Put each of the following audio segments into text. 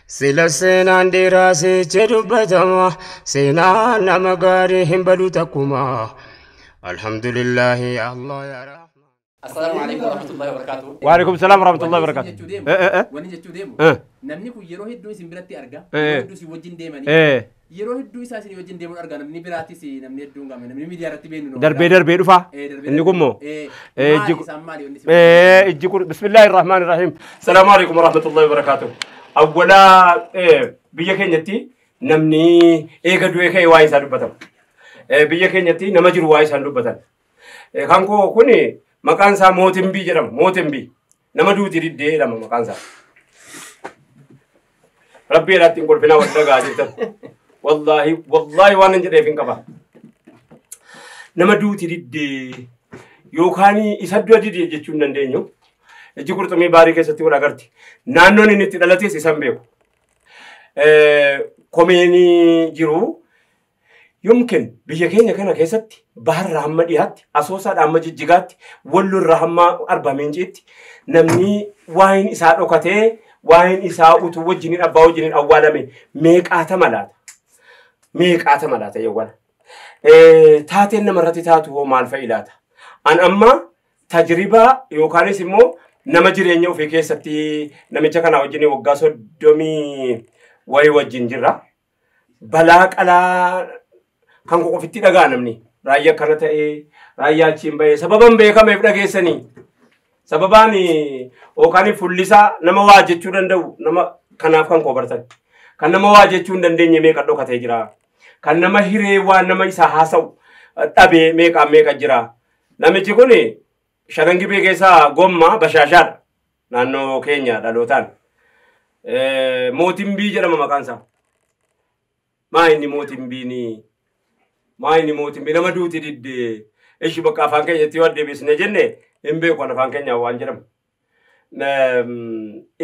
Sila seenaan dheeraasee jedhubbatama seenaa nama gaarii hin balu takkuma. Alhamdulillahi Allah ya rahman. Assalamu alaikum warahmatullahi wabarakatuh. وعليكم السلام ورحمة الله وبركاته. Wani jechuu deemu namni kun yeroo hedduu isin biratti arga hedduu si wajjin deemanii yeroo hedduu isaa isin wajjin deemuun arga namni biraattis namni hedduun gamme namni miidiyaa irratti beenu darbee dhufa inni kun moo بسم الله الرحمن الرحيم. السلام عليكم ورحمة الله وبركاته. أولا بيا كينيتي نمني إيجادو إيكاي واي سادوبتام بيا كينيتي نماجر واي سادوبتام كانكو كوني مكان سا موتين بي جرام موتين بي نمدو تريد ده لما مكان سا ربي لا تنقل بنا ولا قاعدين والله وانا نجري فين كبا نمدو تريد ده يوكاني يسدو دي جتشون ندينيو جيكور تمي باري كيسة تقول أغرتي نانو نينتي دلتي سيسامبيو كوميني جيرو يمكن بيجيكين كنا كيسة بحر رحمة ديات أسوسا رحمة جيجات ولو رحمة أربع من جيت نمني واين إساء روكته واين إساء أتوه جنين أباو جنين أولا ميك آتمالات يوانا تاتين نمرتي تاتوه مال فإلات أن أما تجربة يوكاني سمو nama jireenya ofii keessatti namicha kana wajjin waggaa 30 wayi wajjin jirra balaa qalaa kan qofitti dhagaa namni raayyaa kana ta'e raayyaa achiin bahe sababan beekameef dhageessanii sababaan yookaan fullisaa nama waa jechuu danda'u nama kanaaf kan qobartan kan nama waa jechuu hin dandeenye meeqa dhokatee jira kan nama hiree waan nama isa haasa'u dhabee meeqa jira namichi kun sharangi beekesa gomma bashashad naannoo Kenya dhalotaan mootiin bii jedhama maqaan isaa maayini mootiin bii nama duuti didde ishi bakka afaan keenyatti yoo deebisne jenne hin beeku afaan keenya waan jedhamu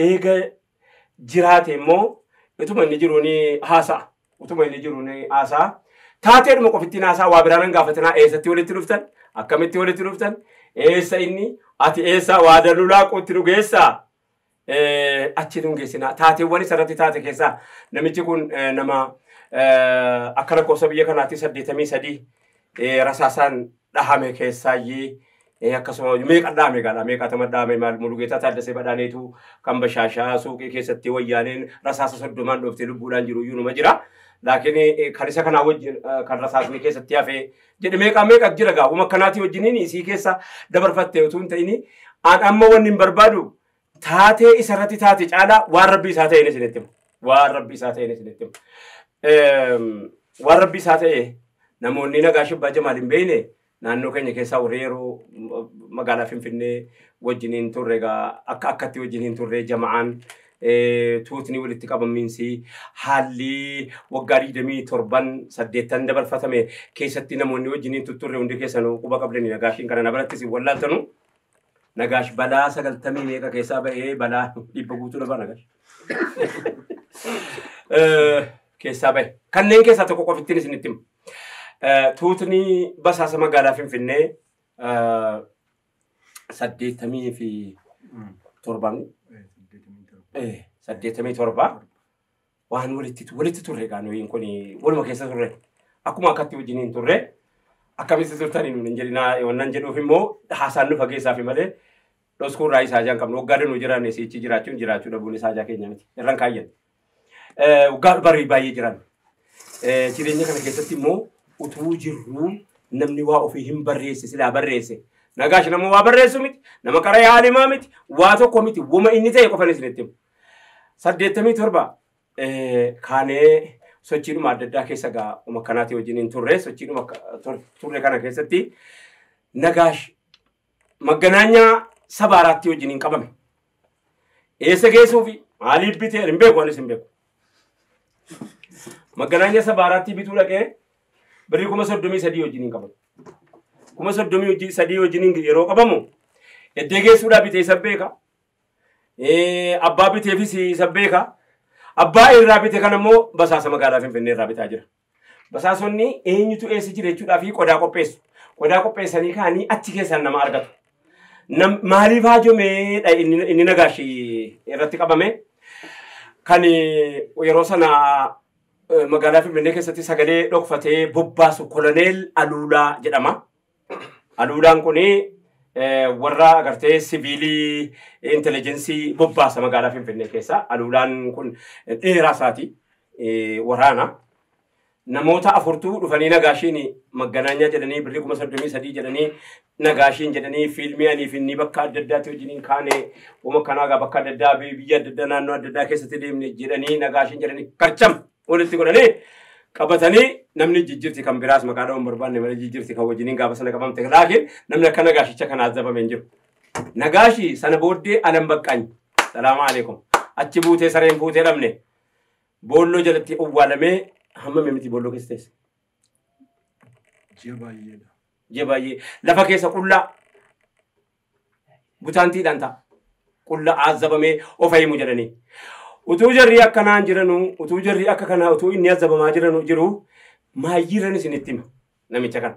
eega jiraate immoo utuma inni jiruuni haasaa taateedhuma qofittiin haasaa waa biraan gaafatanaa eessatti walitti dhuftan akkamitti walitti dhuftan eessa inni ati eessa waa dalulaa qotti dhugeessa achi dhungeessina taateewwan isarratti taate keessaa namichi kun nama akka lakkoofsa biyya kanaatti 83 rasaasaan dhahame keessaayyee akkasuma meeqa dhahame gaala meeqatama dhahame maal Mulugeetaa Taaddasee Badhaaneetu kan bashaashaa suuqii keessatti wayyaaneen rasaasa 30 dhoftee lubbuudhaan jiru iyyuu numa jira. Laakiin kan isa kanaa wajjin kan rasaasni keessatti hafee jedhe meeqa jira gaa uma kanaati wajjiniin isii keessa dabarfattee utuu hin ta'ini an amma wanni hin barbaadu taatee isarratti taate caalaa waan rabbi isaa ta'een isinitti himu waan rabbi isaa ta'e namoonni nagaa shibbaa jamaal hin beeyne naannoo keenya keessaa warri yeroo magaalaa Finfinnee wajjiniin turre gaa akkatti wajjiniin turre jama'aan tuutni walitti qabaminsi haalli waggaa 27 dabarfatame keessatti namoonni wajjiniin tutturre hundi keessanuu quba qabdanii nagaashiin kana nabarattis wallaaltanu nagaash balaa 90 meeqa keessaa bahee balaa dhibba guutuu lafa nagaash keessaa bahe kanneen keessaa tokko qofittiin isinitti himu tuutni basaasa magaalaa Finfinnee 87 waan walitti turre gaanoyin kun waluma keessa turre akkuma akkatti wajjiniin turre akkamitti turtanii nuun hin jedhinaa wannan jedhuuf immoo haasaan nu fageessaa fi malee dhoskuun raayii saajaan qabnu waggaa danuu jiraanne sichi jiraachuu dhabuun saajaa keenya miti irraan kaayyan waggaa barii baay'ee jiran jireenya kana keessatti immoo utuu jirru namni waa ofii hin barreesse silaa barreesse nagaash nama waa barreessu miti nama qara yaalimaa miti waa tokko miti wuma inni ta'e qofan isinitti himu 87 kaanee sochiidhuma adda addaa keessa gaa uma kanaati wajjiniin turre sochiidhuma turre kana keessatti nagaash maganaanyaa saba araatti wajjiniin qabame eessa geessuufi maaliif bitee hin beeku anis hin beeku maganaanyaa saba araatti bituu dhaqee birrii 33 wajjiniin qabame 33 wajjiniin yeroo qabamu eddee geessuudhaa bitee isa beeka abbaa biteefis isa beeka abbaa irraa bite kan immoo basaasa magaalaa Finfinnee irraa bitaa jira basaasonni eenyutu eessa jira jechuudhaa fi qodaa qopheessanii kaanii achi keessan nama argatu maaliif haajomee inni nagaashi irratti qabame kan yeroo sana magaalaa Finfinnee keessatti sagalee dhokfatee bobbaasu koloneel Aluulaa jedhama. Aluulaan kuni warra agartee siviilii intelijeensii bobbaasa magaalaa Finfinnee keessa. Aluulaan kun dheeraa isaati waraana. Namoota afurtuu dhufanii Nagaashiin Magganaanyaa jedhanii birrii 33 jedhanii Nagaashiin jedhanii fiilmii anii fi inni bakka adda addaatti wajjiniin kaane uuma kanaa bakka adda addaa biyya adda addaa naannoo adda addaa keessatti deemne jedhanii Nagaashiin jedhanii karcham walitti godhanii qabatanii namni jijjiirti kan biraas maqaa dhabuun barbaanne malee jijjiirti kan wajjiniin gaafa sana qabamte laakiin namni akka Nagaashicha kana azabame hin jiru. Nagaashii sana booddee alam baqqaany salaamu alaikum achi buutee sareen fuutee dhabne boolloo jalatti owwaalamee hamma miti bolloo keessa teesse. Jibaayee lafa keessa qullaa butaantiidhaan ta'a. Qullaa azabamee of himu jedhanii. Utuu jarri akkanaan jiranu, utuu jarri akka kanaa utuu inni azabamaa jiru maayyiran isinitti hima namicha kana.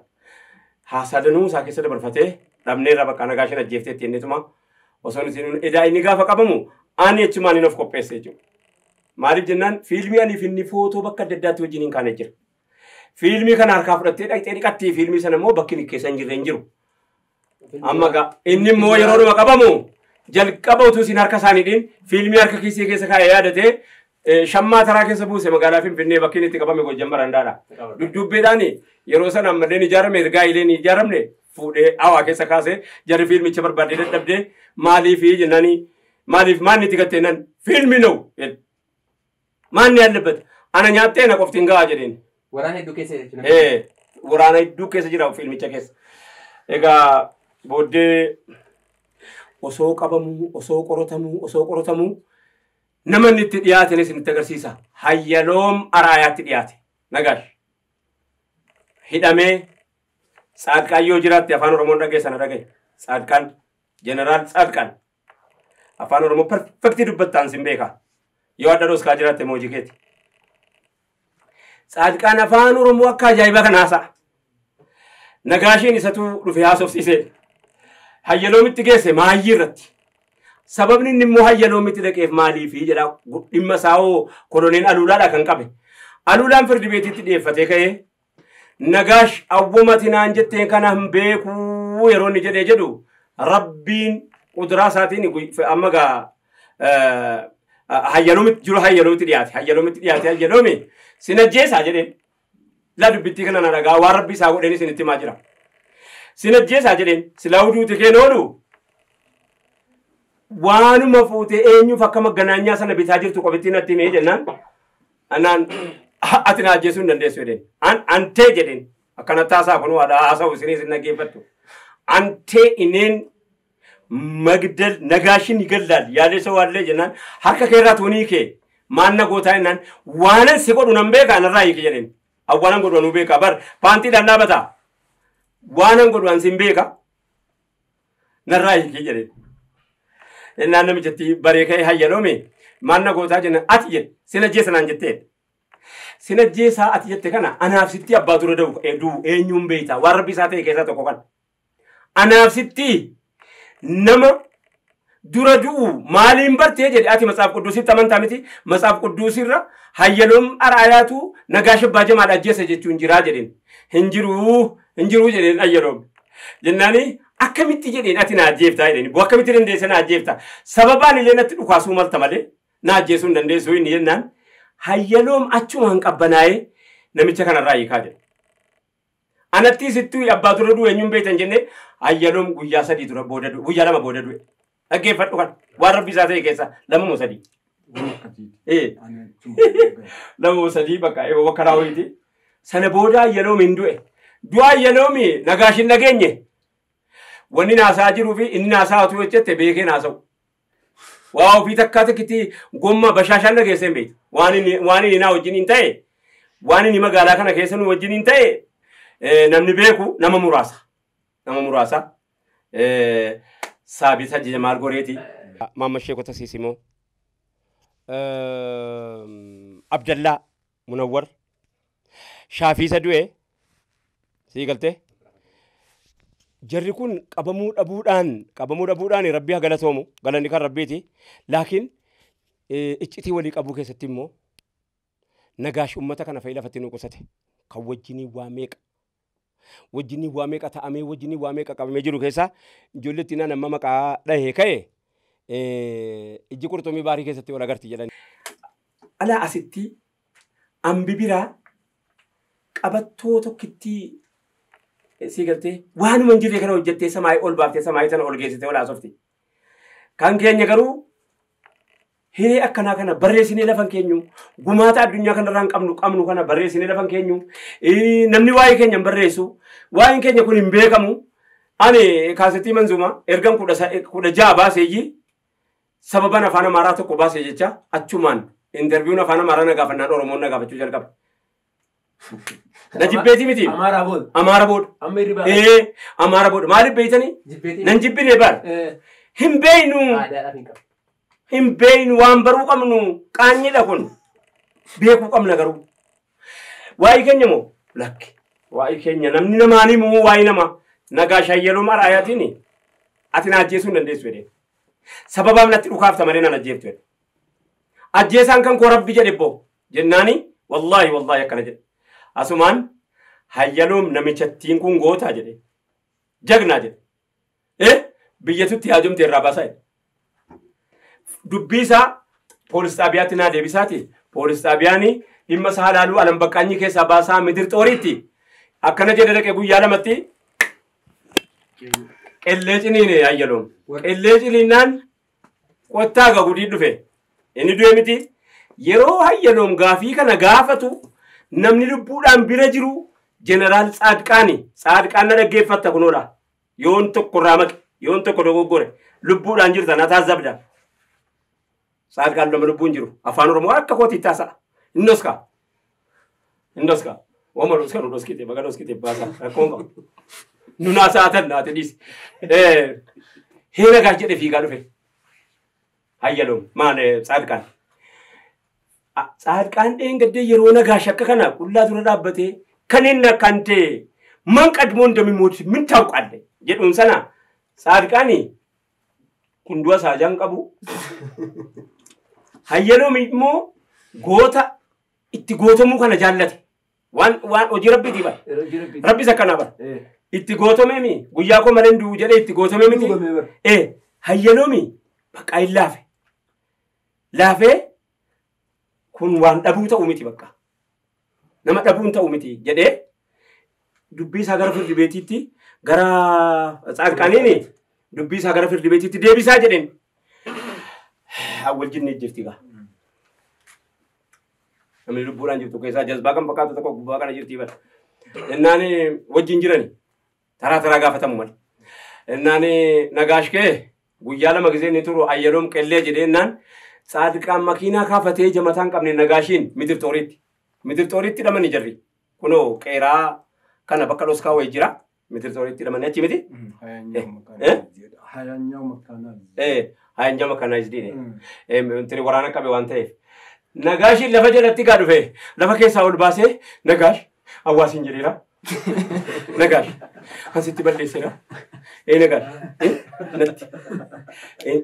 Haasadanuu isaa keessa dabarfatee dhabnee irraa bakka Nagaashiin ajjeefteetti jennetuma osoo isin edaa inni gaafa qabamu ani achumaan hin of qopheesse jechuudha. Maaliif jennaan fiilmii anii fi inni footoo bakka adda addaatti wajjiniin kaane jira. Fiilmii kana harkaa fudhattee dhaqxee dhiqattii fiilmii sana immoo bakki inni keessa hin jirre hin jiru. Amma gaa inni immoo yeroo dhuma qabamu jalqaba utuu isin harka isaaniidhiin fiilmii harka kiisii keessa kaa'ee yaadatee shammaa taraa keessa buuse magaalaa Finfinnee bakki inni itti qabame Gojjam Barandaadha. Dudduubbeedhaan yeroo sana ammalleen ijaarame ergaa ileen ijaaramne fuudhee hawaa keessa kaasee jarri fiilmicha barbaadee dadhabdee maaliifi jennaanii maaliif maanni itti gatteennan fiilmii na'u. Maanni yaallabata ana nyaattee na qoftiin gahaa jedheen. Waraana hedduu keessa jechuudha. Waraana hedduu keessa jira fiilmicha keessa. Egaa booddee osoo qabamuu, osoo qoratamuu nama inni itti dhiyaate isinitti agarsiisa. Hayyaloom Araayaatti dhiyaate. Nagaash. Hidhamee Tsaadqaan yoo jiraatti afaan Oromoon dhageessana dhagaye. Tsaadqaan Jeneraal Tsaadqaan afaan Oromoo perfektii dubbattaan sin beekaa. Yoo adda dhooskaa jiraatte moojii keeti. Tsaadqaan afaan Oromoo akka ajaa'ibaa kan haasa'a. Nagaashiin isatu dhufe haasofsiisee. Hayyaloomitti geesse maayyii irratti. Sababni inni immoo hayyaloomitti dhaqeef maaliifi jedha dhimma isaa'oo koloneel Aluulaadha kan qabe. Aluulaan firdi beetiitti dhiyeeffatee ka'ee Nagaash awwamati naan jetteen kana hin beekuu yeroo inni jedhee jedhu Rabbiin quduraa isaatiin amma gaa hayyaloomitti jiru hayyaloomitti dhiyaate hayyaloomi sinajjeesaa jedheen laa dubbittii kana na dhagaa waan Rabbi isaa godheen isinitti himaa jira. Sinajjeesaa jedheen silaa huduuti keen oolu waanuma fuutee eenyuuf akka Magganaanyaa sana bitaa jirtu qofittii natti himee jennaan anaan ati na ajjeesuu hin dandeessu jedheen antee jedheen akkana taasaa kun waadhaa haasa'u isinii isin dhaggeeffattu antee ineen Magdal Nagaashin ይገላል ያለ ሰው አለ ጀናን ሀርከ ከራት ወኒከ ማነ ጎታይናን ዋነን ሲቆዱ ነምበካ ነራይ ከጀነን አዋነን ጎዶኑ ቤካ በር ፓንቲ ዳናበታ ዋነን ጎዶን ሲምቤካ ነራይ ከጀነን እና ነምጀቲ በሬከ ሀየሎሜ ማነ ጎታ ጀነ አትየ ሲነጀሰናን ጀቴ ሲነጀሳ አትየተ ከና አናፍ ሲቲ አባቱ ረደው ኤዱ ኤኙም ቤታ ዋርቢ ሳተ ከዛ ተቆቀን አናፍ ሲቲ nama dura du'u maaliin bartee jedhe ati matsaaf qudduusitti amantaa miti matsaaf qudduusirra hayyaloom Araayaatu Nagaash abbaa jamaadha ajjeese jechuun jiraa jedheen hin jiruu jedheen hayyaloom jennaani akkamitti jedheen ati na ajjeeftaa jedheen bu akkamitti dandeesse na ajjeeftaa sababaan illee natti dhukaasuu malta malee na ajjeesuu hin dandeessu inni jennaan hayyaloom achumaan qabbanaa'ee namicha kanarraa hiikaa jedhe. Anatti sittuu abbaa dura du'e eenyuun beektan jenne hayyaloom guyyaa sadii dura booda du'e guyyaa lama booda du'e dhaggeeffadhu kan waan Rabbi isaa ta'e keessa lamamoo sadii. Lamamoo sadii bakka bakka raawwiti sana booda hayyaloom hin du'e du'a hayyaloom Nagaash hin dhageenye wanni naasaa jiruu fi inni naasaa otuu hojjette beekee naasa'u. Waa ofii takkaa takkitti gomma bashaashaan dhageessee hin beektu waan inni naa wajjin hin ta'e waan inni magaalaa kana keessa nu wajjin hin ta'e. Namni beeku nama muraasa saabita Jamaal Goreeti Maamma Sheekota Siisimoo Abdallaa Munawwar Shaafiisa du'e sii galtee jarri kun qabamuu dhabuudhaan Rabbi haa galatoomu galanni kan Rabbiiti laakiin iccitii walii qabuu keessatti immoo nagaash ummata kana fayyila fattinu qusate kan wajjinii waa meeqa ta'amee wajjinii waa meeqa qabamee jiru keessaa ijoolletti nama maqaa dhahee ka'e ijji qurxummii baarii keessatti wal agarti jedhani. Ala asitti ambi biraa qabattoo tokkitti si galtee waanuma hin jirre kana hojjettee samaayii ol baaftee samaayii sana ol geessitee ol haasofti. Kan keenya garuu hiree akkanaa kana barreessinee lafan keenyu gumaata addunyaa kanarraan qabnu kana barreessinee lafan keenyu namni waa'ee keenya hin barreessu waa'een keenya kun hin beekamu. Ani kaasetii manzuma ergan 16 baaseeyyi sababan afaan amaaraa tokko baasee jecha achumaan interviewun afaan amaaraa na gaafannaan oromoon na gaafachuu jalqaba. Na jibbeeti miti. Amaara booda. Amaara booda. Maaliif beeytanii? Nan jibbine bar. Hin beeynu. Hin beeynu waan baruu qabnu qaanyidha kun. Beekuu qabna garuu. Waa'ee keenya moo? Lakki. Waa'ee keenya namni namaanii moo waa'ee nama? Nagaa shayyaloo mara ayaatiin ati na ajjeesuu hin dandeessu jedhee. Sababaan natti dhukaafta malee nan ajjeeftu jedhe. Ajjeesaan kan koo rabbi jedhe boo jennaani wallaahi akkana jedhe. Asumaan hayyaloom namichattiin kun gootaa jedhe. Jagnaa jedhe. Biyyatutti haajomte irraa baasaa jedhe. Dubbii isaa poolis xaabiyaatti naa deebisaati. Poolis xaabiyaani dhimma isaa ilaaluu alam baqqaanyii keessaa baasaa midir xooriitti. Akkana jedhe dhaqee guyyaa lamatti qellee ciniine hayyaloom. Qellee ciniinnaan qottaa gagudii dhufe. Inni du'e miti. Yeroo hayyaloom gaafii kana gaafatu namni lubbuudhaan bira jiru jeneraal Tsaadqaani. Tsaadqaan na dhaggeeffatta kunoodha. Yoon tokko irraa maqe, yoon tokko dogoggore lubbuudhaan jirta na taasisabda. Tsaadqaan lama lubbuun jiru. Afaan Oromoo akka kootii taasa'a. Innoska. Wama doska nu doskite, baga doskite baasa. Rakkoon qabu. Nunaa sa'atan naate dhiisi. Heera gaaf jedhe fiigaa dhufe. Hayyaloom maal Tsaadqaan. Tsaadqaan dheengaddee yeroo nagaash akka kana qullaa dura dhaabbatee kan inni akkan ta'e man qadmoon dami mooti min taa'uqaadde jedhuun sana Tsaadqaani hundua saajaan qabu. Hayyaloom immoo goota itti gootamuu kana jaallate. Waan hojii rabbiitii bara. Rabbis akkanaa bara. Itti gootamee guyyaa koo malee du'u jedhee itti gootamee miti. Hayyaloom bakka hin laafe. Laafee kun waan dhabuu ta'u miti bakka. Nama dhabuun ta'u miti jedhee dubbii isaa gara firdi beetiitti gara Tsaadqaaniini dubbii isaa gara firdi beetiitti deebisaa jedheen. Awwal jinni jirti gaa. Namni lubbuudhaan jirtu keessaa jazbaa kan fakkaatu tokko gubbaa kana jirti bara. Innaan wajjin jirani taraa gaafatamu mali. Innaan nagaash kee guyyaa lama gisee ni turu hayyaloom qellee jedhee innaan Tsaadqaan makiinaa kaafatee jamataan qabne nagaashiin midir xooriitti dhamani jirri. Kunoo qeeraa kana bakka dhoskaa wayii jira. Midir xooriitti dhamani achi miti. Hayanyaa makanaayizdiine. Tiri waraana qabe waan ta'eef. Nagaashiin lafa jalatti gaa dhufe lafa keessaa ol baasee nagaash hawaasiin jedheera. Nagaash asitti balleesseera. Nagaash natti.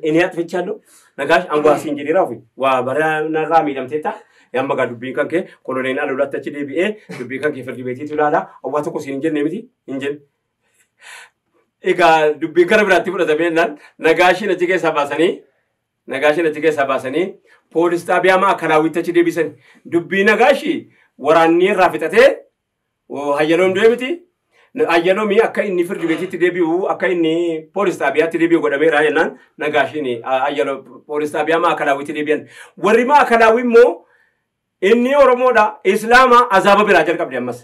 Inni atfichaallu nagaash hawaasiin jedheera ofi waa bara narraa miidhamtee ta'a. Yamma gaa dubbiin kan kee koloneen alulaatti achi deebi'ee dubbii kan kee firdi beetiitu ilaala. Hawaa tokko siin hin jenne miti hin jenne. Egaa dubbiin gara biraatti fudhatamee jennaan nagaashiin achi keessaa baasanii poolis xaabiyaa maakalaawwitti achi deebisan dubbii nagaashii waraanni irraa fixatee hayyaloom du'e miti. Hayyaloomii akka inni firdi beetiitti deebi'u akka inni poolis xaabiyaatti deebi'u godhameera jennaan nagaashiin poolis xaabiyaa maakalaawwitti deebi'an. Warri maakalaawwi immoo inni Oromoodha Islaama azaaba biraa jalqabde ammas.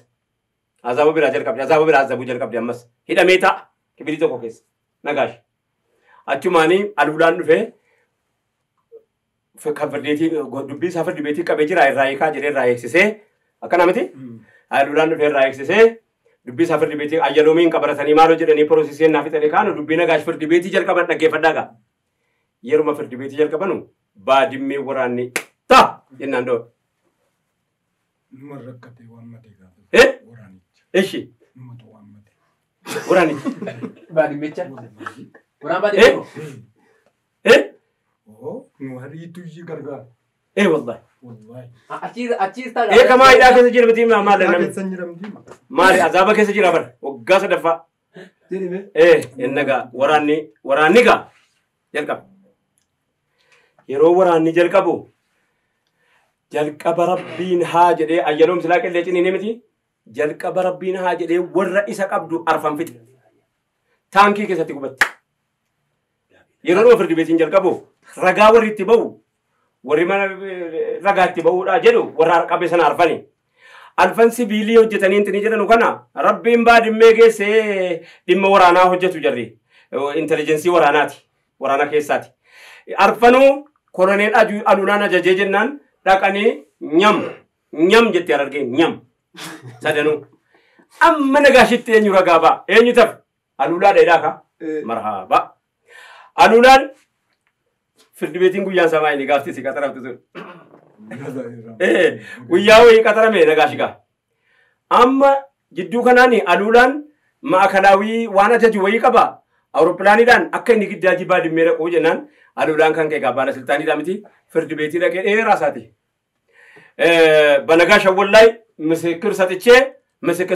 Azaaba biraa azabuu jalqabde ammas. Hidhamee ta'a kibiri tokko keessa nagaash. Achumaanii aluulaan dhufee kan firdeetii dubbii isaa firdi beetii qabee jira irraa hiikaa jedhee irraa eegsisee akkana miti. Aluulaan dhufee irraa eegsisee dubbii isaa firdi beetii hayyaloomiin qabaratanii maaloo jedhanii poroosiseen naaf fixanii kaanu dubbii nagaash firdi beetii jalqaban dhaggeeffadhaa gaa. Yeruma firdi beetii jalqabanu baadimmee waraanni ta'a jennaan doo. Numa rakkate waan matee gaafa. Waraanicha. Eshi. Numatu waan matee. Waraanicha. Baadimmecha. Waraan baadimmecha. Nu hariitu ishii gargaara. إيه والله والله أشير تاجا إيه كمان إذا كذا جرب تيم ما لكن لنا سنجرم ديما ما عذابك كذا جرب وقاس دفع إيه إنك وراني كا جلكب يرو وراني جلكبو جلكب ربين حاجة أيلهم سلاك اللي تني نمتي جلكب ربين حاجة والرئيس قبض أرفم فت تانكي كذا تقبض يرو فرد بيتين جلكبو رجع وريتبو وريما رجع تبو راجلو ورار كابيسنا أرفني ألفن سبيلي هجتانين تنيجرا نكنا ربين بعد ميجي سه دم ورانا هجتو جري intelligence waraana keessaati. Arfanuu koloneel aduunaan ajajee jennaan dhaqanii nyam jettee argee nyam sadanuu. Amma nagaashitti eenyu ragaa ba'a? Eenyu tafe? Aluulaa dheedaa ka? Marhaaba. Aluulaan firdi beetiin guyyaan samaa inni gaaftii si qaxaramtu sun. Guyyaa wayii qaxarame nagaashikaa. Amma jidduu kanaani aluulaan maakalaawii waan ajaju wayii qaba. Awurooppilaaniidhaan akka inni giddaa jibbaa dimmee dhaquu jennaan aluulaan kan kee baala siltaaniidhaa miti firdi beetii dhaqee dheeraa isaati. Banagaa shawwallaay ምስክር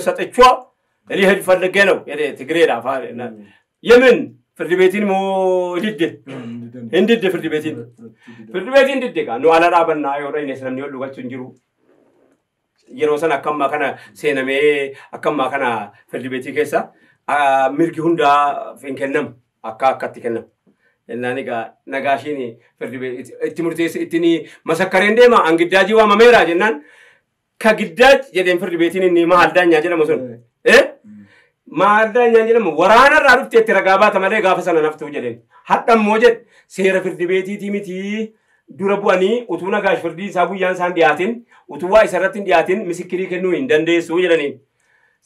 ሰጥቼ ሊሄድ ፈልጌ ነው ትግሬዳ የምን ፍርድ ቤትን ሞ እንድድ ፍርድ ቤትን እንድድ ጋ ነው አላራበና የወረኝ ስለምን ይወሉ ጋቹ እንጅሩ የሮሰን አከማ ከነ ሴነሜ አከማ ከነ ፍርድ ቤቲ ከሳ ምርጊ ሁንዳ ፍንከነም አካካት ከነም እናኒ ጋ ነጋሽኒ ፍርድ ቤት ትምርቴስ እትኒ መሰከረ እንደማ አንግዳጂ ዋመሜራ ጀናን ከግዳጅ የደም ፍርድ ቤትን እኒ ማልዳኛ ጀለመ ሶን ማልዳኛ ጀለመ ወራና ራሩት ተረጋባ ተመለ ጋፈሰነ ነፍቱ ጀለን ሐጠም ሞጀት ሴረ ፍርድ ቤቲ ቲሚቲ ዱረቡአኒ ኡቱና ጋሽ ፍርዲ ሳቡያን ሳንዲያቲን ኡቱዋ ይሰረትን ዲያቲን ምስክሪ ከኑ እንደንደሱ ጀለኒ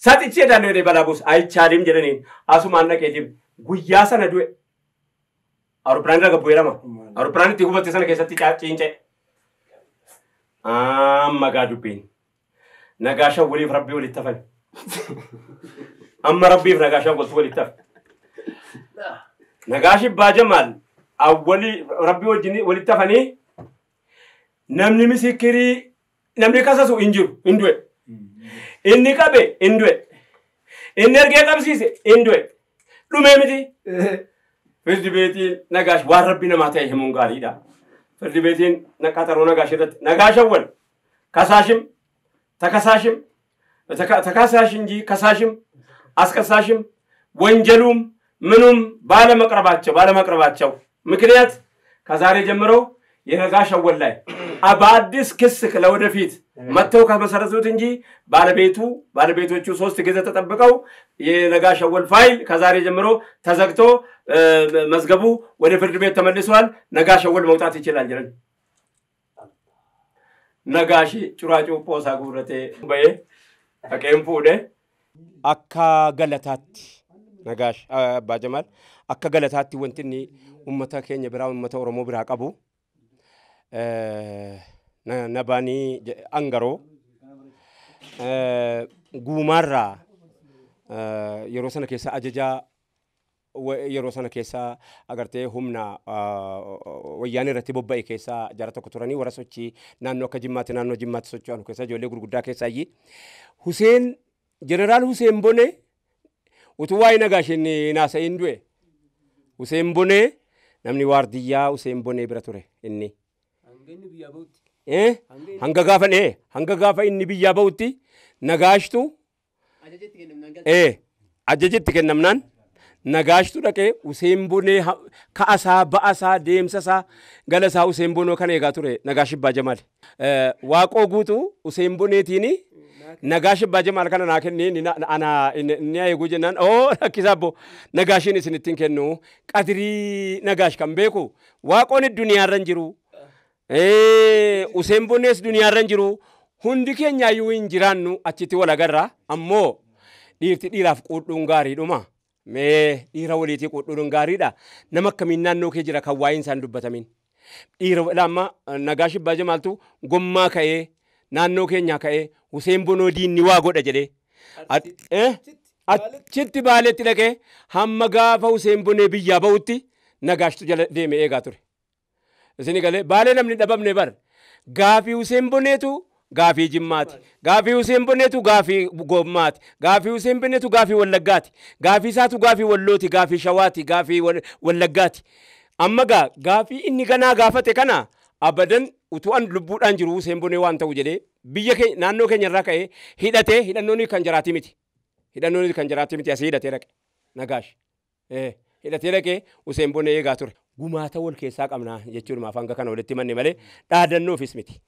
ሳጥቼ ዳለ ወደ ባላቡስ አይቻልም ጀለኒ አሱማና ከቲም ጉያ ሰነዱ አውሮፕላን ረገቡ ይራማ አውሮፕላን ትጉበት ሰነ ከሰቲ ጫጭንጨ አማጋዱብኝ ነጋሻ ወሊ ረቢ ወሊ ተፈን أما ربي فرجاشا قلت ولي تف نجاشي باجمال أولي ربي وجني ولي تفني نمني مسكري نمني كاسو إندوه إني كابي إندوه إنرجع كابسيس إندوه لو ميمتي فرد بيتي نجاش واربي نماتي همون قاريدا فرد بيتي نكاترو نجاشي نجاشا ول كاساشم تكاساشم تكاساشنجي كاساشم አስከሳሽም ወንጀሉም ምኑም ባለመቅረባቸው ምክንያት ከዛሬ ጀምሮ የነጋሽ ወላይ አባዲስ ክስ ለወደፊት መተው ከመሰረቱት እንጂ ባለቤቶቹ 3 ጊዜ ተጠብቀው የነጋሽ ወል ፋይል ከዛሬ ጀምሮ ተዘግቶ መዝገቡ ወደ ፍርድ ቤት ተመልሷል። ነጋሽ ወል መውጣት ይችላል ጀረን ነጋሽ ጩራጩ ፖሳ ጉረቴ በየ አቀምፉደ akka galataatti nagaash abbaa jamaal akka galataatti wantinni ummata keenya biraa ummata oromoo biraa qabu nabaanii angaroo guumaarraa yeroo sana keessa ajajaa yeroo sana keessa agartee humna wayyaanii irratti bobba'e keessa jara tokko turanii warra sochii naannoo akka jimmaatti socho'an keessa ijoollee gurguddaa keessaa iyyii Huseen General Hussein Bone utuwai nagashin nasa indwe Hussein Bone namni wardiya Hussein Bone birature inni hangeni biya bauti hanga gafa inni biya bauti nagashtu ajajetti kennamnan nagashtu dake Hussein Bone kaasa baasa deemsasa galasa Hussein Bone kan eega ture nagashi bajamal waaqo guutu Hussein Bone tini nagashi bajamal kana nakenni ana niya gujenan kisabo nagashin isinitin kennu qadri nagash kan beku waaqon dunya ranjiru Hussein Bones dunya ranjiru hundi kenya yu injirannu achiti wala garra ammo dhiiraf qudun gari duma me dhiira waliti qudun gari da namakkamin nanno ke jira kan wayin san dubbatamin dhiira lamma nagashi bajamaltu gomma kae nanno kenya kae Hussein Bono diinni waa godha jedhe achitti baaletti dhaqee hamma gaafa Hussein Bonee biyyaa ba'utti nagaashtu jala deeme eegaa ture. Isini galee baalee namni dhabamne bar Gaafii Hussein Boneetu gaafii Jimmaati. Gaafii Hussein Boneetu gaafii Gommaati. Gaafii Hussein Boneetu gaafii Wallaggaati. Gaafii isaatu gaafii Wallooti, gaafii Shawaati, gaafii Wallaggaati. Amma gaafii inni ganaa gaafate kana abadan utu'an lubbuudhaan jiru Hussein Bonee waan ta'u jedhee biyya keenya naannoo keenya irraa ka'ee hidhatee hidhannoon kan jiraati miti. Hidhannoon kan jiraati miti asii hidhatee dhaqe. Nagaash. Hidhatee dhaqee Hussein Bonee eegaa ture. Gumaata wal keessaa qabna jechuudha hanga kana walitti manne malee dhaadannoofis miti.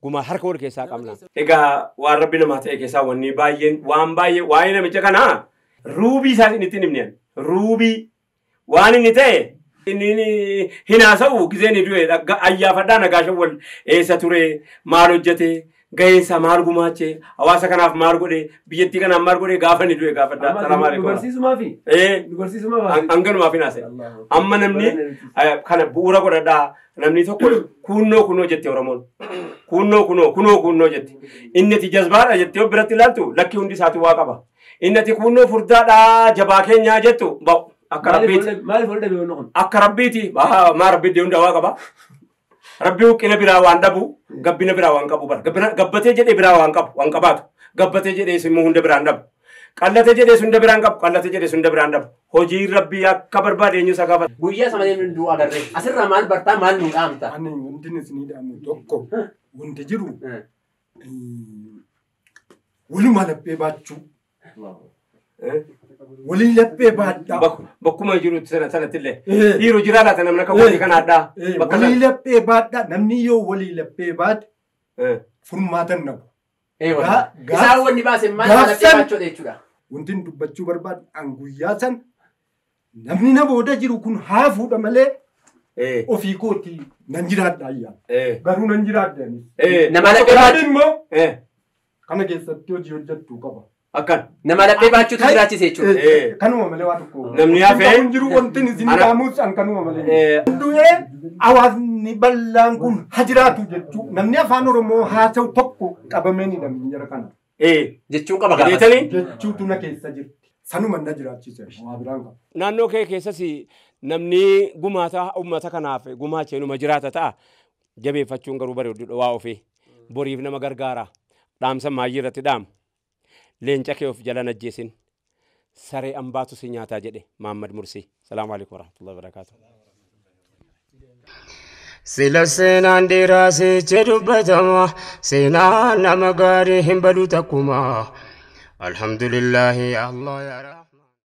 Guma harka wal keessaa qabna. Egaa waan rabbi namaa ta'e keessaa wanni baay'een waan baay'ee waa'ee namicha kanaa ruubii isaa inni ittiin himneen. Ruubii waan inni ta'e inni hinaasa'u gizeen du'e ayyaafadhaa Nagaashan wal eessa ture maal hojjete ga'eessa maal gumaache hawaasa kanaaf maal godhe biyyattii kanaaf maal godhe gaafa inni du'e gaafadhaa. Salaamu alaikum. Dubarsiisumaaf hanganumaaf hinaase. Amma namni kana bu'uura godhadhaa namni tokko kunnoo jette Oromoon. Kunnoo jette. Inni ati jazbaadha jettee biratti ilaaltu lakki hundi isaatu waa qaba. Inni ati kunnoo furdaadhaa jabaa keenyaa jettu ba'u. Akka rabbiiti maa rabbii deemuun dawaa qaba. Rabbii huqqina biraa waan dhabu gabbina biraa waan qabu bara gabbatee jedhee biraa waan qabaatu gabbatee jedhee simmoo hunda biraan dhabu qallatee jedhee hunda biraan qabu qallatee jedhee hunda biraan dhabu hojii rabbii akka barbaade eenyu isa gaafa. Guyyaa samalee nu du'aa agarree asirraa maal bartaa maal nu dhaamta. Ani wanti isin dhaamu tokko wanti jiru walumaa laphee baachuu. Walii laphee baadhaa. Bakkuma jiru sanatti illee dhiiroo jiraa laata namni akka walii kana addaa. Walii laphee baadhaa namni yoo walii laphee baadhe furmaatan nabu. Isaan wanni baase maal laphee baachoodha jechuudha. Wanti dubbachuu barbaadu an guyyaa san namni na booda jiru kun haa fuudha malee ofii kooti nan jiraadha ayyaa. Garuu nan jiraadha. Nama laphee baachuu immoo kana keessatti hojii hojjettuu qaba. Akkan nama laphee baachuutu jiraachise jechuudha. Kanuma malee waa tokko. Namni hafee jiru wanti isin dhaamus an kanuma malee. Du'ee hawaasni bal'aan kun haa jiraatu jechuu namni afaan Oromoo haasa'u tokko qabamee ni dhabni jara kana. Jechuun qaba gaafa. Jechuutu na keessa jirti. Sanuma na jiraachise waa biraan qaba. Naannoo kee keessas namni gumaata uummata kanaaf gumaacha numa jiraata ta'a. Jabeeffachuun garuu bareedu waa ofii boriif nama gargaara. Dhaamsa maayyii irratti dhaamu. Leenca kee of jala najjeesin saree ambaatu si nyaataa jedhe Muhammad Mursi. Salaamu alaikum warahmatullahi wabarakatuh. Sila seenaan dheeraa seechee dubbatama seenaan nama gaarii hin badu takkuma alhamdulillahi Allah yaa